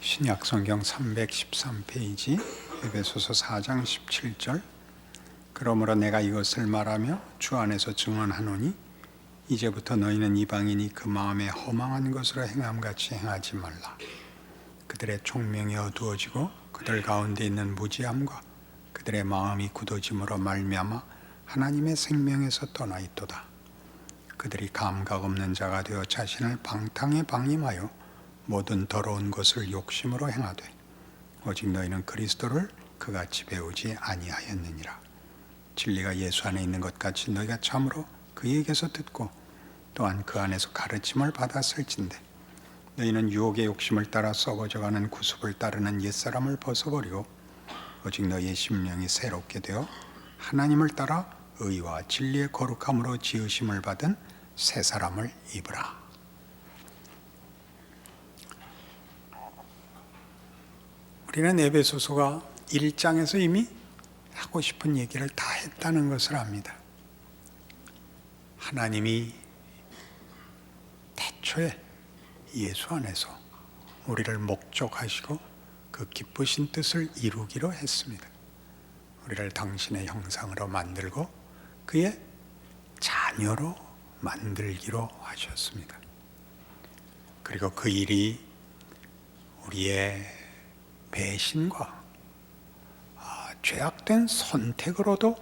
신약성경 313페이지 에베소서 4장 17절. 그러므로 내가 이것을 말하며 주 안에서 증언하노니 이제부터 너희는 이방인이 그 마음에 허망한 것으로 행함같이 행하지 말라. 그들의 총명이 어두워지고 그들 가운데 있는 무지함과 그들의 마음이 굳어짐으로 말미암아 하나님의 생명에서 떠나 있도다. 그들이 감각 없는 자가 되어 자신을 방탕에 방임하여 모든 더러운 것을 욕심으로 행하되 오직 너희는 그리스도를 그같이 배우지 아니하였느니라. 진리가 예수 안에 있는 것 같이 너희가 참으로 그에게서 듣고 또한 그 안에서 가르침을 받았을진데 너희는 유혹의 욕심을 따라 썩어져가는 구습을 따르는 옛사람을 벗어버리고 오직 너희의 심령이 새롭게 되어 하나님을 따라 의와 진리의 거룩함으로 지으심을 받은 새 사람을 입으라. 우리는 에베소서가 1장에서 이미 하고 싶은 얘기를 다 했다는 것을 압니다. 하나님이 태초에 예수 안에서 우리를 목적하시고 그 기쁘신 뜻을 이루기로 했습니다. 우리를 당신의 형상으로 만들고 그의 자녀로 만들기로 하셨습니다. 그리고 그 일이 우리의 배신과 죄악된 선택으로도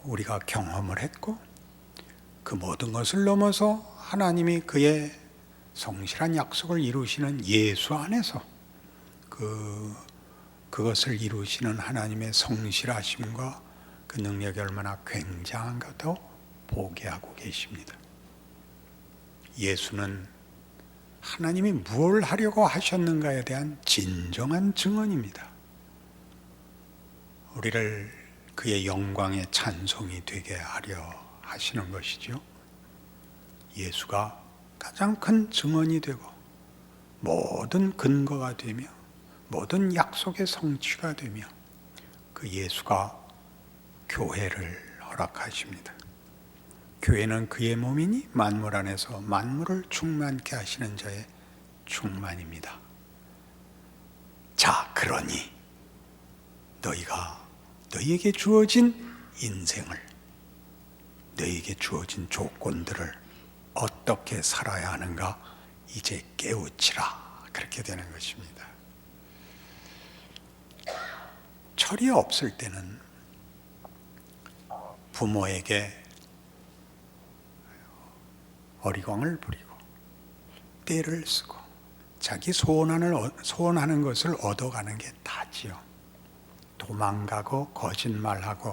우리가 경험을 했고 그 모든 것을 넘어서 하나님이 그의 성실한 약속을 이루시는 예수 안에서 그것을 이루시는 하나님의 성실하심과 그 능력이 얼마나 굉장한가도 보게 하고 계십니다. 예수는 하나님이 무엇을 하려고 하셨는가에 대한 진정한 증언입니다. 우리를 그의 영광의 찬송이 되게 하려 하시는 것이죠. 예수가 가장 큰 증언이 되고 모든 근거가 되며 모든 약속의 성취가 되며 그 예수가 교회를 허락하십니다. 교회는 그의 몸이니 만물 안에서 만물을 충만케 하시는 자의 충만입니다. 자, 그러니 너희에게 주어진 인생을, 너희에게 주어진 조건들을 어떻게 살아야 하는가 이제 깨우치라. 그렇게 되는 것입니다. 철이 없을 때는 부모에게 어리광을 부리고 떼를 쓰고 자기 소원하는 것을 얻어가는 게 다지요. 도망가고 거짓말하고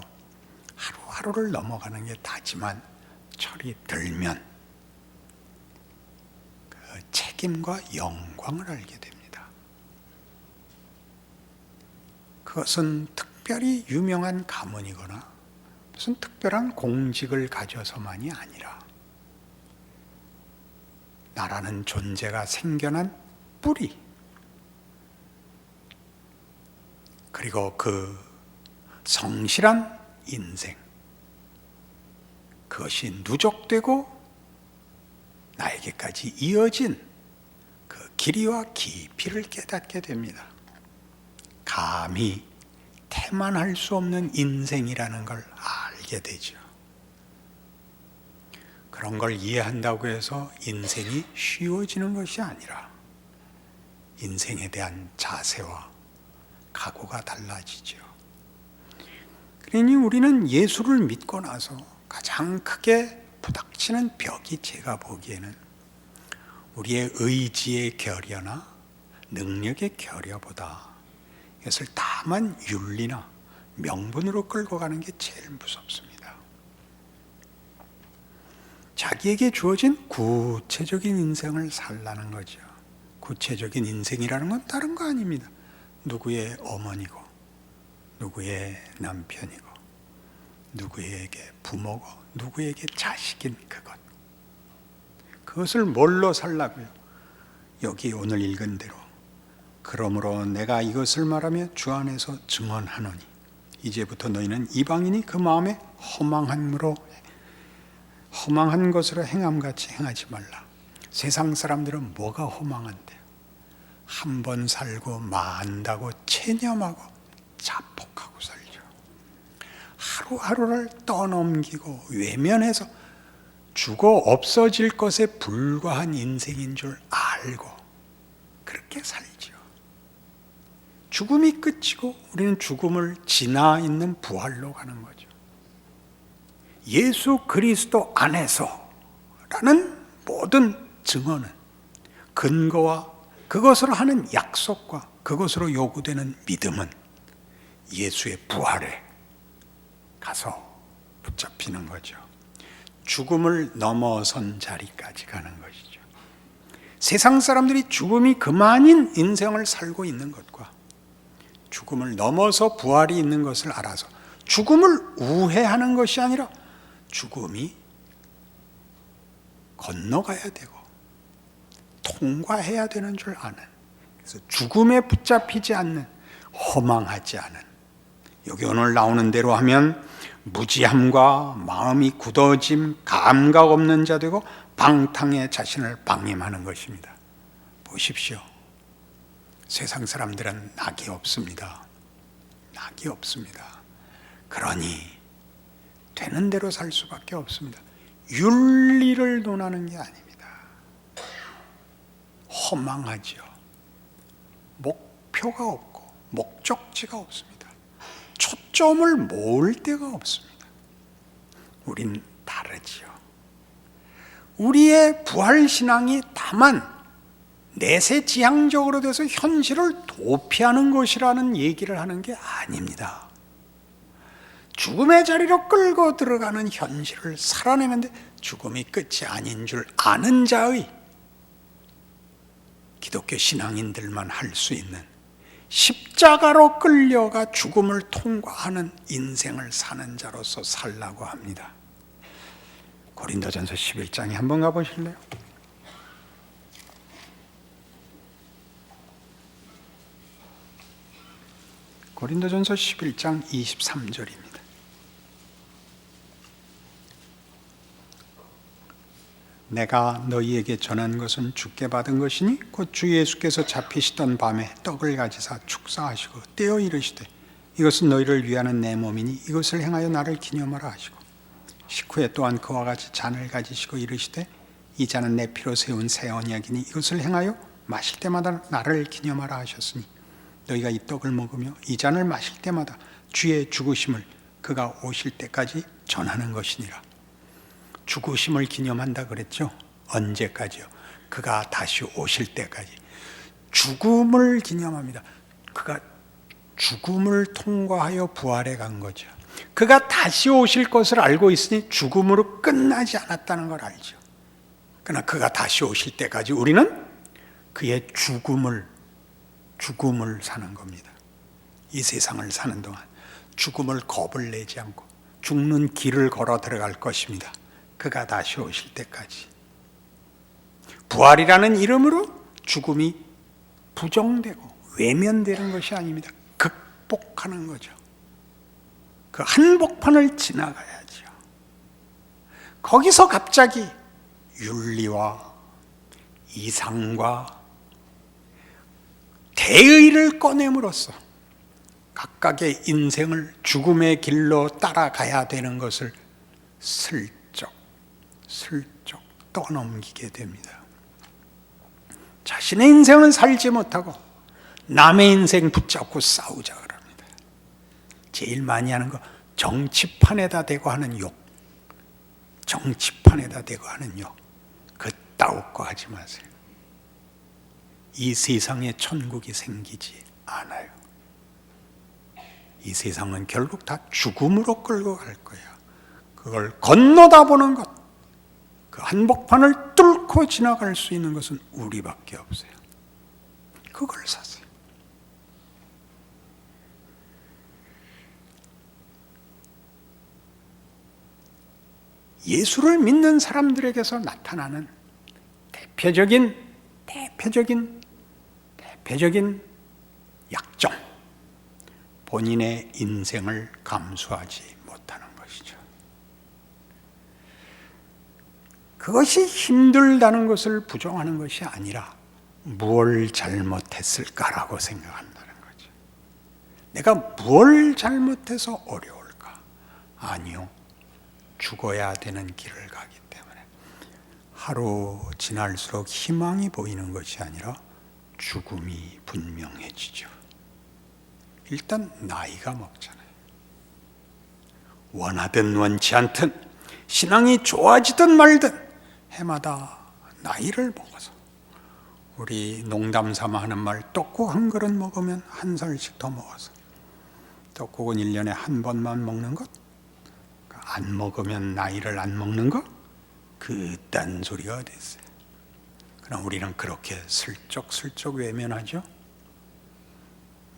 하루하루를 넘어가는 게 다지만 철이 들면 그 책임과 영광을 알게 됩니다. 그것은 특별히 유명한 가문이거나 무슨 특별한 공직을 가져서만이 아니라 나라는 존재가 생겨난 뿌리, 그리고 그 성실한 인생, 그것이 누적되고 나에게까지 이어진 그 길이와 깊이를 깨닫게 됩니다. 감히 태만할 수 없는 인생이라는 걸 알게 되죠. 그런 걸 이해한다고 해서 인생이 쉬워지는 것이 아니라 인생에 대한 자세와 각오가 달라지죠. 그러니 우리는 예수를 믿고 나서 가장 크게 부닥치는 벽이 제가 보기에는 우리의 의지의 결여나 능력의 결여보다 이것을 다만 윤리나 명분으로 끌고 가는 게 제일 무섭습니다. 자기에게 주어진 구체적인 인생을 살라는 거죠. 구체적인 인생이라는 건 다른 거 아닙니다. 누구의 어머니고 누구의 남편이고 누구에게 부모고 누구에게 자식인 그것, 그것을 뭘로 살라고요? 여기 오늘 읽은 대로 그러므로 내가 이것을 말하며 주 안에서 증언하노니 이제부터 너희는 이방인이 그 마음에 허망한 것으로 행함같이 행하지 말라. 세상 사람들은 뭐가 허망한데요? 한 번 살고 만다고 체념하고 자폭하고 살죠. 하루하루를 떠넘기고 외면해서 죽어 없어질 것에 불과한 인생인 줄 알고 그렇게 살죠. 죽음이 끝이고 우리는 죽음을 지나 있는 부활로 가는 거죠. 예수 그리스도 안에서라는 모든 증언은 근거와 그것으로 하는 약속과 그것으로 요구되는 믿음은 예수의 부활에 가서 붙잡히는 거죠. 죽음을 넘어선 자리까지 가는 것이죠. 세상 사람들이 죽음이 그만인 인생을 살고 있는 것과 죽음을 넘어서 부활이 있는 것을 알아서 죽음을 우회하는 것이 아니라 죽음이 건너가야 되고 통과해야 되는 줄 아는, 그래서 죽음에 붙잡히지 않는, 허망하지 않은, 여기 오늘 나오는 대로 하면 무지함과 마음이 굳어짐, 감각 없는 자 되고 방탕에 자신을 방임하는 것입니다. 보십시오. 세상 사람들은 낙이 없습니다. 낙이 없습니다. 그러니 되는 대로 살 수밖에 없습니다. 윤리를 논하는 게 아닙니다. 허망하지요. 목표가 없고 목적지가 없습니다. 초점을 모을 데가 없습니다. 우린 다르지요. 우리의 부활신앙이 다만 내세지향적으로 돼서 현실을 도피하는 것이라는 얘기를 하는 게 아닙니다. 죽음의 자리로 끌고 들어가는 현실을 살아내는데 죽음이 끝이 아닌 줄 아는 자의 기독교 신앙인들만 할 수 있는 십자가로 끌려가 죽음을 통과하는 인생을 사는 자로서 살라고 합니다. 고린도전서 11장에 한번 가보실래요? 고린도전서 11장 23절입니다. 내가 너희에게 전한 것은 주께 받은 것이니 곧 주 예수께서 잡히시던 밤에 떡을 가지사 축사하시고 떼어 이르시되 이것은 너희를 위하는 내 몸이니 이것을 행하여 나를 기념하라 하시고 식후에 또한 그와 같이 잔을 가지시고 이르시되 이 잔은 내 피로 세운 새 언약이니 이것을 행하여 마실 때마다 나를 기념하라 하셨으니 너희가 이 떡을 먹으며 이 잔을 마실 때마다 주의 죽으심을 그가 오실 때까지 전하는 것이니라. 죽으심을 기념한다 그랬죠? 언제까지요? 그가 다시 오실 때까지. 죽음을 기념합니다. 그가 죽음을 통과하여 부활해 간 거죠. 그가 다시 오실 것을 알고 있으니 죽음으로 끝나지 않았다는 걸 알죠. 그러나 그가 다시 오실 때까지 우리는 그의 죽음을 사는 겁니다. 이 세상을 사는 동안 죽음을 겁을 내지 않고 죽는 길을 걸어 들어갈 것입니다. 그가 다시 오실 때까지. 부활이라는 이름으로 죽음이 부정되고 외면되는 것이 아닙니다. 극복하는 거죠. 그 한복판을 지나가야죠. 거기서 갑자기 윤리와 이상과 대의를 꺼냄으로써 각각의 인생을 죽음의 길로 따라가야 되는 것을 슬쩍 떠넘기게 됩니다. 자신의 인생은 살지 못하고 남의 인생 붙잡고 싸우자 그럽니다. 제일 많이 하는 거 정치판에다 대고 하는 욕. 정치판에다 대고 하는 욕. 그따위 거 하지 마세요. 이 세상에 천국이 생기지 않아요. 이 세상은 결국 다 죽음으로 끌고 갈 거야. 그걸 건너다 보는 것, 그 한복판을 뚫고 지나갈 수 있는 것은 우리밖에 없어요. 그걸 사세요. 예수를 믿는 사람들에게서 나타나는 대표적인 약점, 본인의 인생을 감수하지 못하는 것이죠. 그것이 힘들다는 것을 부정하는 것이 아니라 뭘 잘못했을까라고 생각한다는 거죠. 내가 뭘 잘못해서 어려울까? 아니요. 죽어야 되는 길을 가기 때문에 하루 지날수록 희망이 보이는 것이 아니라 죽음이 분명해지죠. 일단 나이가 먹잖아요. 원하든 원치 않든 신앙이 좋아지든 말든 해마다 나이를 먹어서, 우리 농담 삼아 하는 말, 떡국 한 그릇 먹으면 한 살씩 더 먹어서, 떡국은 1년에 한 번만 먹는 것, 안 먹으면 나이를 안 먹는 것, 그딴 소리가 어디 있어요. 그럼 우리는 그렇게 슬쩍슬쩍 외면하죠.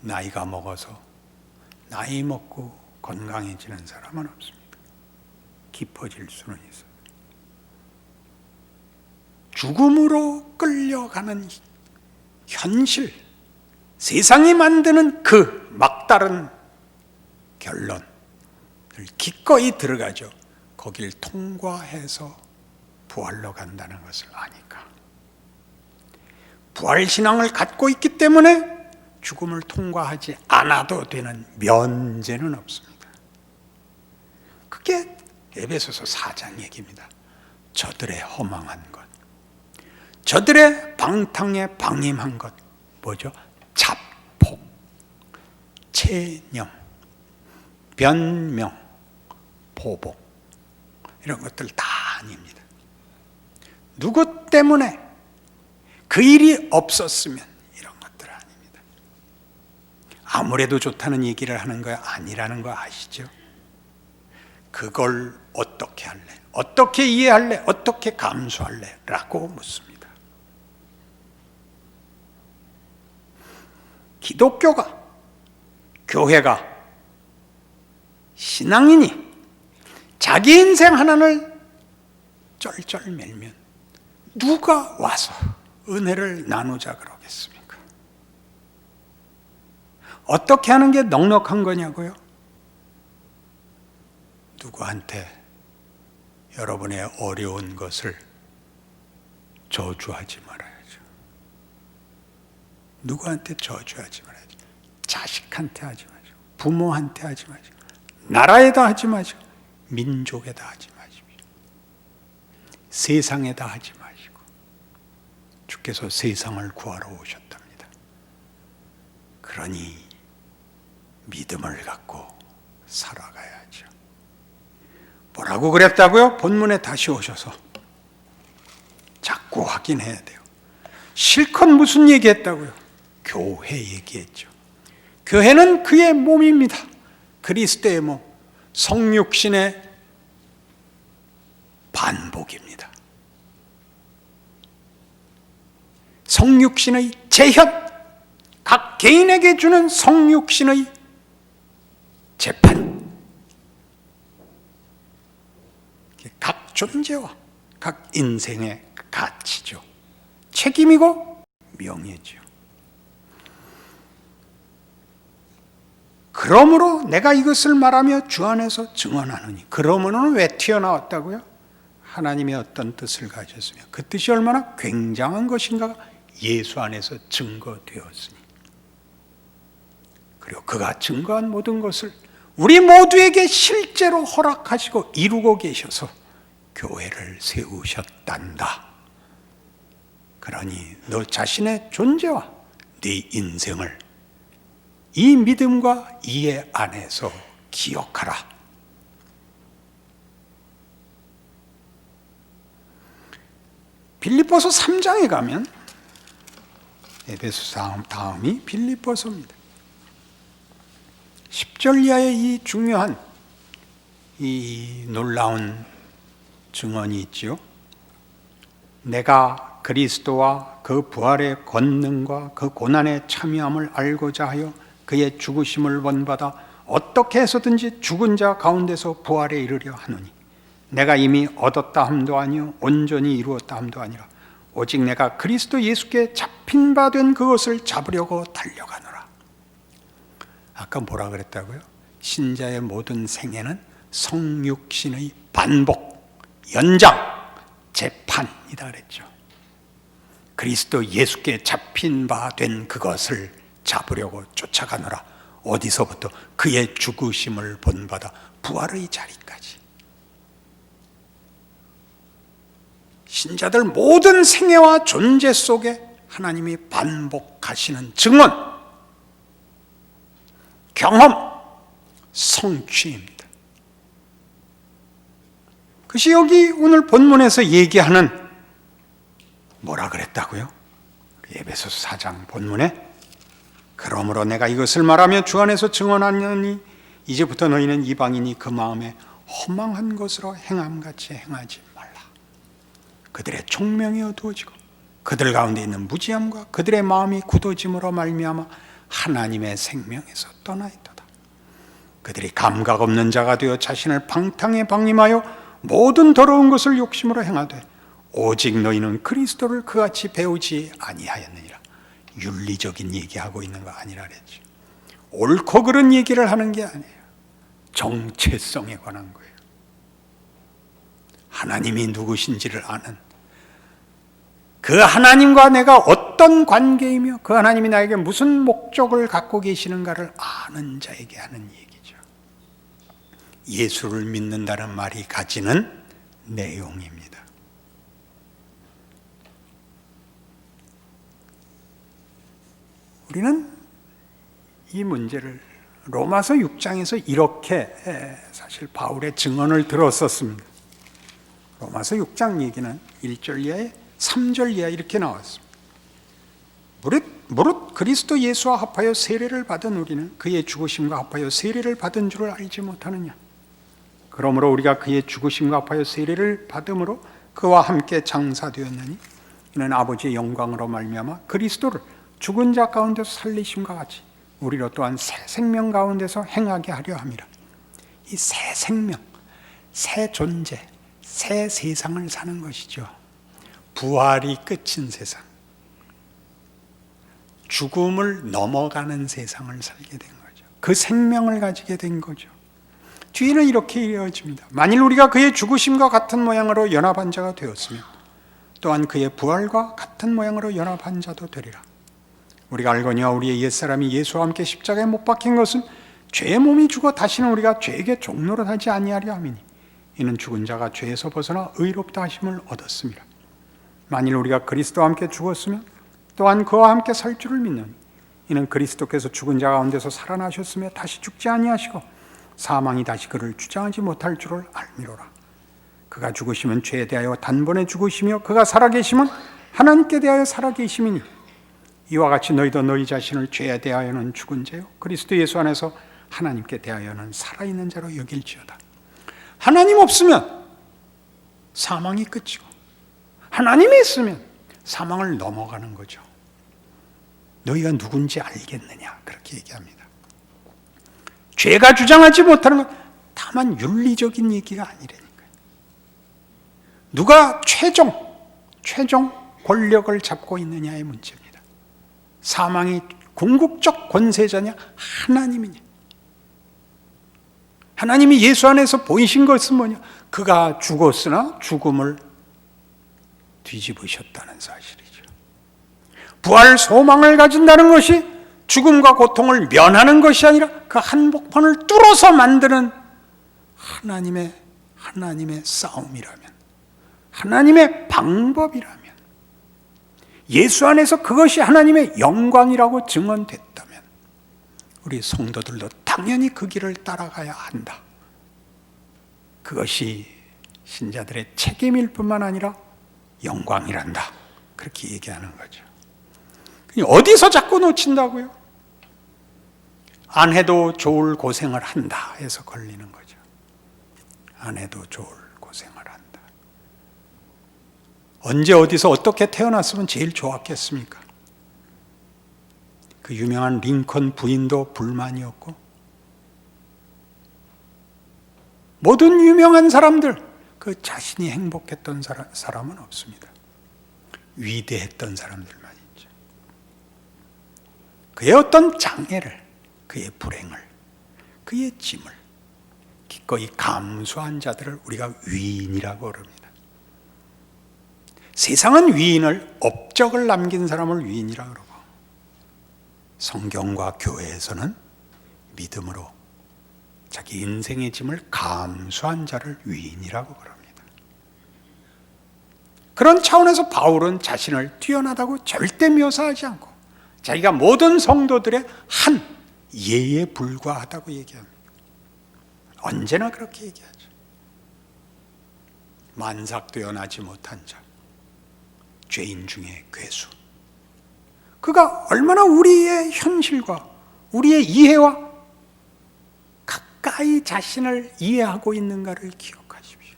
나이가 먹어서 나이 먹고 건강해지는 사람은 없습니다. 깊어질 수는 있어요. 죽음으로 끌려가는 현실, 세상이 만드는 그 막다른 결론을 기꺼이 들어가죠. 거길 통과해서 부활로 간다는 것을 아니까. 부활신앙을 갖고 있기 때문에 죽음을 통과하지 않아도 되는 면제는 없습니다. 그게 에베소서 4장 얘기입니다. 저들의 허망한 것, 저들의 방탕에 방임한 것, 뭐죠? 자폭, 체념, 변명, 보복, 이런 것들 다 아닙니다. 누구 때문에 그 일이 없었으면 이런 것들 아닙니다. 아무래도 좋다는 얘기를 하는 거 아니라는 거 아시죠? 그걸 어떻게 할래? 어떻게 이해할래? 어떻게 감수할래? 라고 묻습니다. 기독교가, 교회가, 신앙인이 자기 인생 하나를 쩔쩔매면 누가 와서 은혜를 나누자 그러겠습니까? 어떻게 하는 게 넉넉한 거냐고요? 누구한테 여러분의 어려운 것을 저주하지 말아야죠. 누구한테 저주하지 말아야죠. 자식한테 하지 마죠. 부모한테 하지 마죠. 나라에다 하지 마죠. 민족에다 하지 마십시오. 세상에다 하지 마시고. 주께서 세상을 구하러 오셨답니다. 그러니 믿음을 갖고 살아가야죠. 뭐라고 그랬다고요? 본문에 다시 오셔서 자꾸 확인해야 돼요. 실컷 무슨 얘기했다고요? 교회 얘기했죠. 교회는 그의 몸입니다. 그리스도의 몸, 성육신의 반복입니다. 성육신의 재현, 각 개인에게 주는 성육신의 재판, 각 존재와 각 인생의 가치죠. 책임이고 명예죠. 그러므로 내가 이것을 말하며 주 안에서 증언하노니. 그러므로는 왜 튀어나왔다고요? 하나님의 어떤 뜻을 가졌으며 그 뜻이 얼마나 굉장한 것인가가 예수 안에서 증거되었으니, 그리고 그가 증거한 모든 것을 우리 모두에게 실제로 허락하시고 이루고 계셔서 교회를 세우셨단다. 그러니 너 자신의 존재와 네 인생을 이 믿음과 이해 안에서 기억하라. 빌립보서 3장에 가면, 에베소 다음이 빌립보서입니다. 10절 이하의 이 중요한, 이 놀라운 증언이 있죠. 내가 그리스도와 그 부활의 권능과 그 고난의 참여함을 알고자 하여 그의 죽으심을 본받아 어떻게 해서든지 죽은 자 가운데서 부활에 이르려 하노니, 내가 이미 얻었다 함도 아니요 온전히 이루었다 함도 아니라 오직 내가 그리스도 예수께 잡힌 바 된 그것을 잡으려고 달려가노라. 아까 뭐라 그랬다고요? 신자의 모든 생애는 성육신의 반복, 연장, 재판이다 그랬죠. 그리스도 예수께 잡힌 바 된 그것을 잡으려고 쫓아가노라. 어디서부터? 그의 죽으심을 본받아 부활의 자리까지. 신자들 모든 생애와 존재 속에 하나님이 반복하시는 증언, 경험, 성취입니다. 그것이 여기 오늘 본문에서 얘기하는, 뭐라 그랬다고요? 에베소서 4장 본문에 그러므로 내가 이것을 말하며 주 안에서 증언하노니 이제부터 너희는 이방인이 그 마음에 허망한 것으로 행함같이 행하지 말라. 그들의 총명이 어두워지고 그들 가운데 있는 무지함과 그들의 마음이 굳어짐으로 말미암아 하나님의 생명에서 떠나있도다. 그들이 감각 없는 자가 되어 자신을 방탕에 방임하여 모든 더러운 것을 욕심으로 행하되 오직 너희는 그리스도를 그같이 배우지 아니하였느니라. 윤리적인 얘기하고 있는 거 아니라 그랬죠. 옳고 그른 얘기를 하는 게 아니에요. 정체성에 관한 거예요. 하나님이 누구신지를 아는, 그 하나님과 내가 어떤 관계이며 그 하나님이 나에게 무슨 목적을 갖고 계시는가를 아는 자에게 하는 얘기죠. 예수를 믿는다는 말이 가지는 내용입니다. 우리는 이 문제를 로마서 6장에서 이렇게 사실 바울의 증언을 들었었습니다. 로마서 6장 얘기는 1절 이하에 3절 이하 이렇게 나왔습니다. 무릇 그리스도 예수와 합하여 세례를 받은 우리는 그의 죽으심과 합하여 세례를 받은 줄을 알지 못하느냐. 그러므로 우리가 그의 죽으심과 합하여 세례를 받음으로 그와 함께 장사되었느니 이는 아버지의 영광으로 말미암아 그리스도를 죽은 자 가운데서 살리심과 같이 우리로 또한 새 생명 가운데서 행하게 하려 함이라. 이 새 생명, 새 존재, 새 세상을 사는 것이죠. 부활이 끝인 세상, 죽음을 넘어가는 세상을 살게 된 거죠. 그 생명을 가지게 된 거죠. 뒤에는 이렇게 이어집니다. 만일 우리가 그의 죽으심과 같은 모양으로 연합한 자가 되었으면 또한 그의 부활과 같은 모양으로 연합한 자도 되리라. 우리가 알거니와 우리의 옛사람이 예수와 함께 십자가에 못 박힌 것은 죄의 몸이 죽어 다시는 우리가 죄에게 종노릇하지 아니하려 함이니 이는 죽은 자가 죄에서 벗어나 의롭다 하심을 얻었습니다. 만일 우리가 그리스도와 함께 죽었으면 또한 그와 함께 살 줄을 믿노니 이는 그리스도께서 죽은 자 가운데서 살아나셨으며 다시 죽지 아니하시고 사망이 다시 그를 주장하지 못할 줄을 알미로라. 그가 죽으시면 죄에 대하여 단번에 죽으시며 그가 살아계심은 하나님께 대하여 살아계심이니 이와 같이 너희도 너희 자신을 죄에 대하여는 죽은 자요 그리스도 예수 안에서 하나님께 대하여는 살아있는 자로 여길지어다. 하나님 없으면 사망이 끝이고 하나님이 있으면 사망을 넘어가는 거죠. 너희가 누군지 알겠느냐 그렇게 얘기합니다. 죄가 주장하지 못하는 건 다만 윤리적인 얘기가 아니라니까요. 누가 최종 권력을 잡고 있느냐의 문제입니다. 사망이 궁극적 권세자냐 하나님이냐. 하나님이 예수 안에서 보이신 것은 뭐냐? 그가 죽었으나 죽음을 뒤집으셨다는 사실이죠. 부활 소망을 가진다는 것이 죽음과 고통을 면하는 것이 아니라 그 한복판을 뚫어서 만드는 하나님의 싸움이라면, 하나님의 방법이라면, 예수 안에서 그것이 하나님의 영광이라고 증언됐다면 우리 성도들도 당연히 그 길을 따라가야 한다. 그것이 신자들의 책임일 뿐만 아니라 영광이란다. 그렇게 얘기하는 거죠. 어디서 자꾸 놓친다고요? 안 해도 좋을 고생을 한다 해서 걸리는 거죠. 안 해도 좋을 고생을 한다. 언제 어디서 어떻게 태어났으면 제일 좋았겠습니까? 그 유명한 링컨 부인도 불만이었고 모든 유명한 사람들 그 자신이 행복했던 사람은 없습니다. 위대했던 사람들만 있죠. 그의 어떤 장애를, 그의 불행을, 그의 짐을 기꺼이 감수한 자들을 우리가 위인이라고 그럽니다. 세상은 위인을, 업적을 남긴 사람을 위인이라 그러고, 성경과 교회에서는 믿음으로 자기 인생의 짐을 감수한 자를 위인이라고 그럽니다. 그런 차원에서 바울은 자신을 뛰어나다고 절대 묘사하지 않고 자기가 모든 성도들의 한 예에 불과하다고 얘기합니다. 언제나 그렇게 얘기하죠. 만삭되어나지 못한 자, 죄인 중에 괴수. 그가 얼마나 우리의 현실과 우리의 이해와 가까이 자신을 이해하고 있는가를 기억하십시오.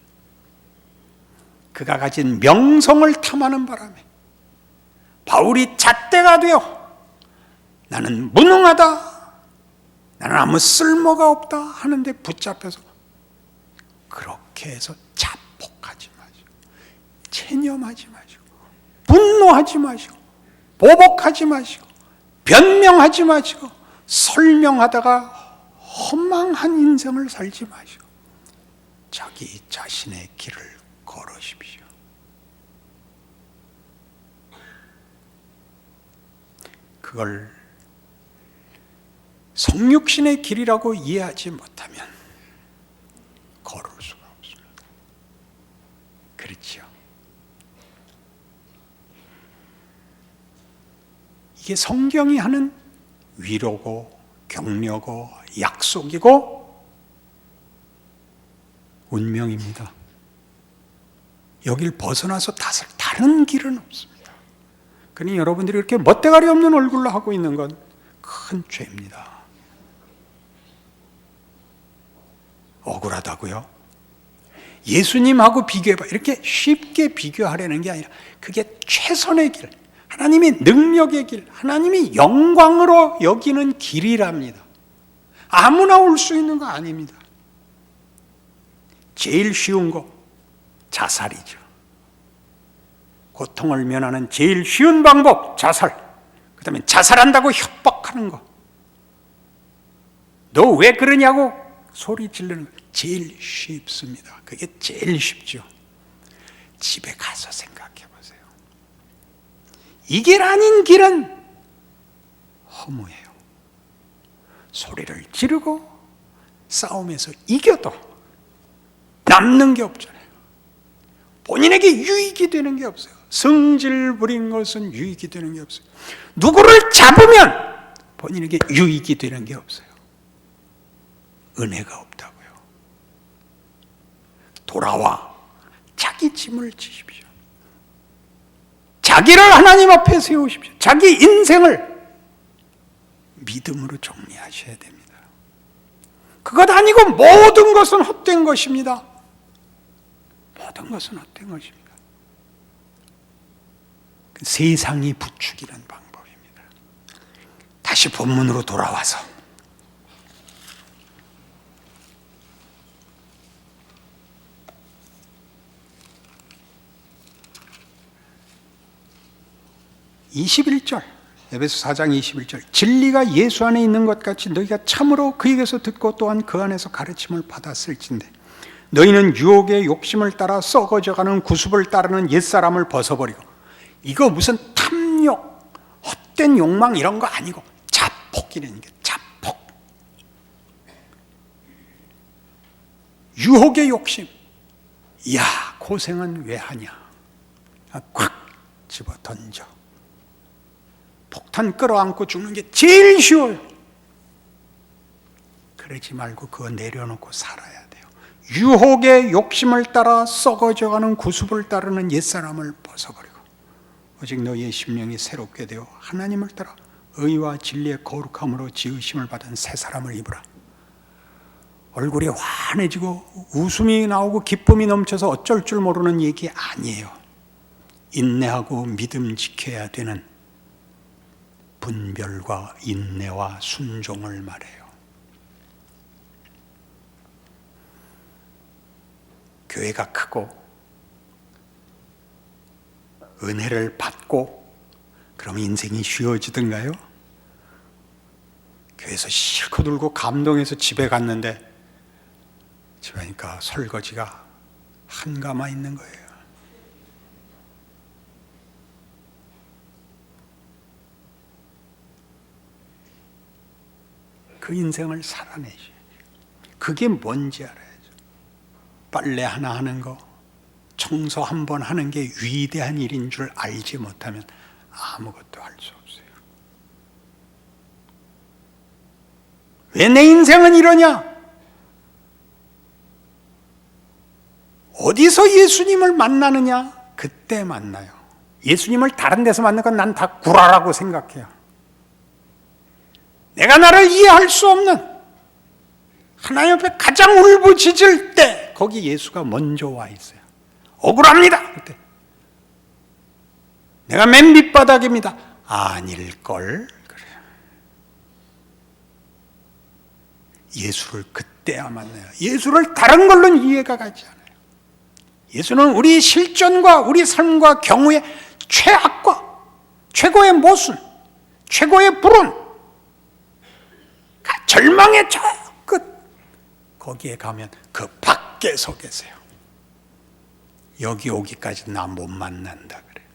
그가 가진 명성을 탐하는 바람에 바울이 잣대가 되어 나는 무능하다, 나는 아무 쓸모가 없다 하는데 붙잡혀서 그렇게 해서 자폭하지 마시고, 체념하지 마시고, 분노하지 마시고, 보복하지 마시고, 변명하지 마시고, 설명하다가 허망한 인생을 살지 마시고 자기 자신의 길을 걸으십시오. 그걸 성육신의 길이라고 이해하지 못하면 걸을 수가 없습니다. 그렇지요. 이게 성경이 하는 위로고 격려고 약속이고 운명입니다. 여길 벗어나서 다른 길은 없습니다. 그러니 여러분들이 이렇게 멋대가리 없는 얼굴로 하고 있는 건 큰 죄입니다. 억울하다고요? 예수님하고 비교해봐. 이렇게 쉽게 비교하려는 게 아니라 그게 최선의 길, 하나님의 능력의 길, 하나님이 영광으로 여기는 길이랍니다. 아무나 올 수 있는 거 아닙니다. 제일 쉬운 거 자살이죠. 고통을 면하는 제일 쉬운 방법 자살. 그 다음에 자살한다고 협박하는 거. 너 왜 그러냐고 소리 지르는 거. 제일 쉽습니다. 그게 제일 쉽죠. 집에 가서 생각해 보세요. 이 길 아닌 길은 허무해요. 소리를 지르고 싸움에서 이겨도 남는 게 없잖아요. 본인에게 유익이 되는 게 없어요. 성질 부린 것은 유익이 되는 게 없어요. 누구를 잡으면 본인에게 유익이 되는 게 없어요. 은혜가 없다고요. 돌아와 자기 짐을 지십시오. 자기를 하나님 앞에 세우십시오. 자기 인생을 믿음으로 정리하셔야 됩니다. 그것 아니고 모든 것은 헛된 것입니다. 모든 것은 헛된 것입니다. 세상이 부추기는 방법입니다. 다시 본문으로 돌아와서 에베소 4장 21절 진리가 예수 안에 있는 것 같이 너희가 참으로 그에게서 듣고 또한 그 안에서 가르침을 받았을진데 너희는 유혹의 욕심을 따라 썩어져가는 구습을 따르는 옛사람을 벗어버리고. 이거 무슨 탐욕, 헛된 욕망 이런 거 아니고 자폭이라는 게 자폭. 유혹의 욕심. 야, 고생은 왜 하냐. 콱 집어 던져. 폭탄 끌어안고 죽는 게 제일 쉬워요. 그러지 말고 그거 내려놓고 살아야 돼요. 유혹의 욕심을 따라 썩어져가는 구습을 따르는 옛사람을 벗어버리고 오직 너희의 심령이 새롭게 되어 하나님을 따라 의와 진리의 거룩함으로 지으심을 받은 새 사람을 입으라. 얼굴이 환해지고 웃음이 나오고 기쁨이 넘쳐서 어쩔 줄 모르는 얘기 아니에요. 인내하고 믿음 지켜야 되는 분별과 인내와 순종을 말해요. 교회가 크고 은혜를 받고 그러면 인생이 쉬워지던가요? 교회에서 실컷 울고 감동해서 집에 갔는데 집에 가니까 설거지가 한가마 있는 거예요. 그 인생을 살아내셔야죠. 그게 뭔지 알아야죠. 빨래 하나 하는 거, 청소 한 번 하는 게 위대한 일인 줄 알지 못하면 아무것도 할 수 없어요. 왜 내 인생은 이러냐? 어디서 예수님을 만나느냐? 그때 만나요. 예수님을 다른 데서 만난 건 난 다 구라라고 생각해요. 내가 나를 이해할 수 없는 하나님 앞에 가장 울부짖을 때 거기 예수가 먼저 와 있어요. 억울합니다. 그때 내가 맨 밑바닥입니다. 아닐걸. 그래요. 예수를 그때야 만나요. 예수를 다른 걸로는 이해가 가지 않아요. 예수는 우리 실존과 우리 삶과 경우의 최악과 최고의 모순, 최고의 불운, 절망의 저 끝, 거기에 가면 그 밖에 서 계세요. 여기 오기까지 나 못 만난다 그래요.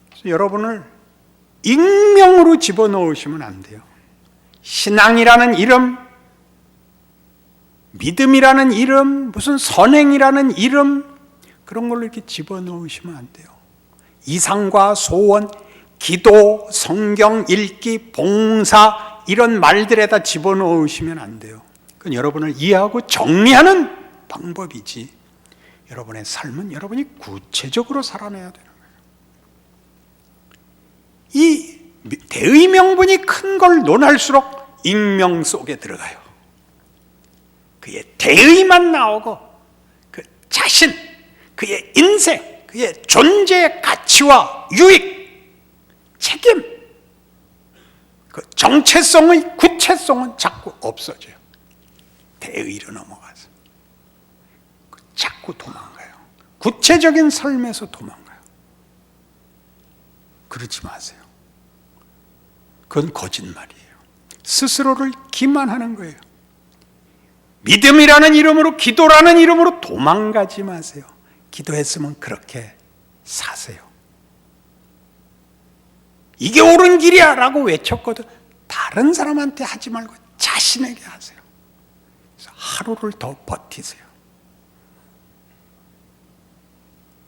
그래서 여러분을 익명으로 집어넣으시면 안 돼요. 신앙이라는 이름, 믿음이라는 이름, 무슨 선행이라는 이름, 그런 걸로 이렇게 집어넣으시면 안 돼요. 이상과 소원, 기도, 성경 읽기, 봉사, 이런 말들에다 집어넣으시면 안 돼요. 그건 여러분을 이해하고 정리하는 방법이지, 여러분의 삶은 여러분이 구체적으로 살아내야 되는 거예요. 이 대의 명분이 큰 걸 논할수록 익명 속에 들어가요. 그의 대의만 나오고 그 자신, 그의 인생, 그의 존재의 가치와 유익, 책임, 그 정체성의 구체성은 자꾸 없어져요. 대의로 넘어가서 자꾸 도망가요. 구체적인 삶에서 도망가요. 그러지 마세요. 그건 거짓말이에요. 스스로를 기만하는 거예요. 믿음이라는 이름으로, 기도라는 이름으로 도망가지 마세요. 기도했으면 그렇게 사세요. 이게 옳은 길이야 라고 외쳤거든 다른 사람한테 하지 말고 자신에게 하세요. 그래서 하루를 더 버티세요.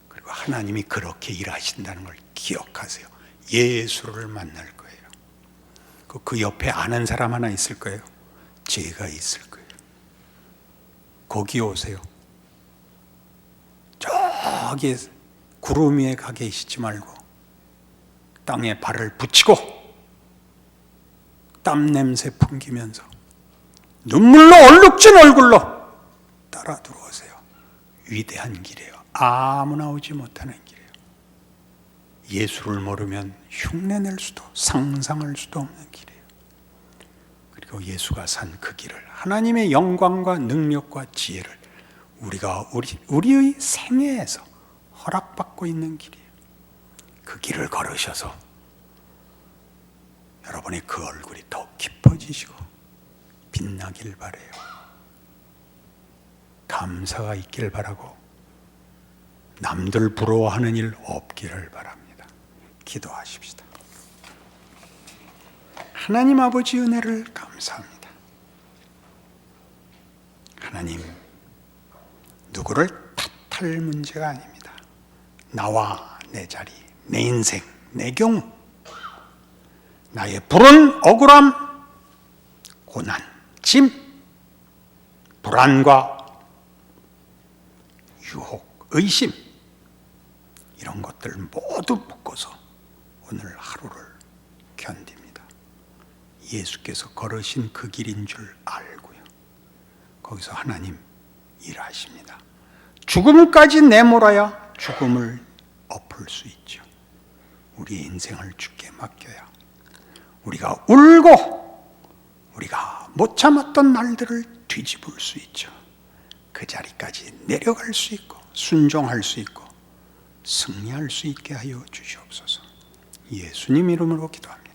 그리고 하나님이 그렇게 일하신다는 걸 기억하세요. 예수를 만날 거예요. 그 옆에 아는 사람 하나 있을 거예요. 제가 있을 거예요. 거기 오세요. 저기 구름 위에 가 계시지 말고 땅에 발을 붙이고 땀 냄새 풍기면서 눈물로 얼룩진 얼굴로 따라 들어오세요. 위대한 길이에요. 아무나 오지 못하는 길이에요. 예수를 모르면 흉내낼 수도 상상할 수도 없는 길이에요. 그리고 예수가 산 그 길을, 하나님의 영광과 능력과 지혜를 우리가 우리의 생애에서 허락받고 있는 길이에요. 그 길을 걸으셔서 여러분의 그 얼굴이 더 깊어지시고 빛나길 바라요. 감사가 있길 바라고 남들 부러워하는 일 없기를 바랍니다. 기도하십시다. 하나님 아버지 은혜를 감사합니다. 하나님, 누구를 탓할 문제가 아닙니다. 나와 내 자리, 내 인생, 내 경우, 나의 불운, 억울함, 고난, 짐, 불안과 유혹, 의심, 이런 것들 모두 묶어서 오늘 하루를 견딥니다. 예수께서 걸으신 그 길인 줄 알고요. 거기서 하나님 일하십니다. 죽음까지 내몰아야 죽음을 엎을 수 있죠. 우리의 인생을 주께 맡겨야 우리가 울고 우리가 못 참았던 날들을 뒤집을 수 있죠. 그 자리까지 내려갈 수 있고 순종할 수 있고 승리할 수 있게 하여 주시옵소서. 예수님 이름으로 기도합니다.